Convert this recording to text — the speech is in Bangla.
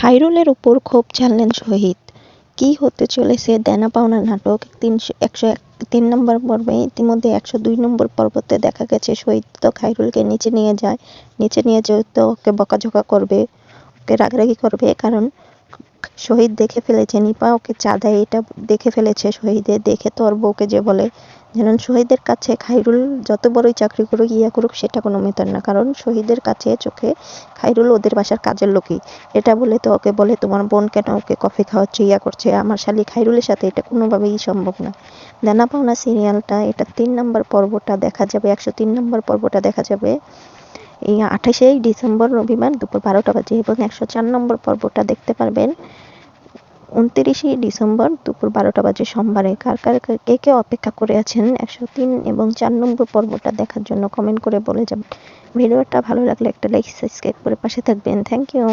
খাইরুলের উপর ক্ষোভ ঝাড়লেন শহীদ। কী হতে চলেছে দেনা পাওনা নাটক 103 নম্বর পর্বে। ইতিমধ্যে 102 নম্বর পর্বতে দেখা গেছে শহীদ তো খাইরুলকে নিচে নিয়ে যায়। নিচে নিয়ে যেতে ওকে বকাঝকা করবে, ওকে রাগারাগি করবে, কারণ শহীদ দেখে ফেলেছে নিপা ওকে চা দেয়। এটা দেখে ফেলেছে শহীদের দেখে তো ওর বউকে যে বলে যেন শহীদের কাছে খাইরুল যত বড়ই চাকরি করুক ইয়া করুক সেটা কোনো মেটার না, কারণ শহীদের কাছে চোখে খাইরুল ওদের বাসার কাজের লোকই। এটা বলে তো ওকে বলে তোমার বোন কেন ওকে কফি খাওয়াচ্ছে ইয়া করছে, আমার শালি খাইরুলের সাথে এটা কোনোভাবেই সম্ভব না। দেনা পাওনা সিরিয়ালটা এটা 3 নম্বর পর্বটা দেখা যাবে, 103 নম্বর পর্বটা দেখা যাবে এই 28 ডিসেম্বর রবিবার দুপুর 12টা বাজে, এবং 104 নম্বর পর্বটা দেখতে পারবেন 29 ডিসেম্বর দুপুর 12টা বাজে সোমবারে। কে কে অপেক্ষা করে আছেন 103 এবং 4 নম্বর পর্বটা দেখার জন্য কমেন্ট করে বলে যাবেন। ভিডিওটা ভালো লাগলে একটা লাইক সাবস্ক্রাইব করে পাশে থাকবেন। Thank you.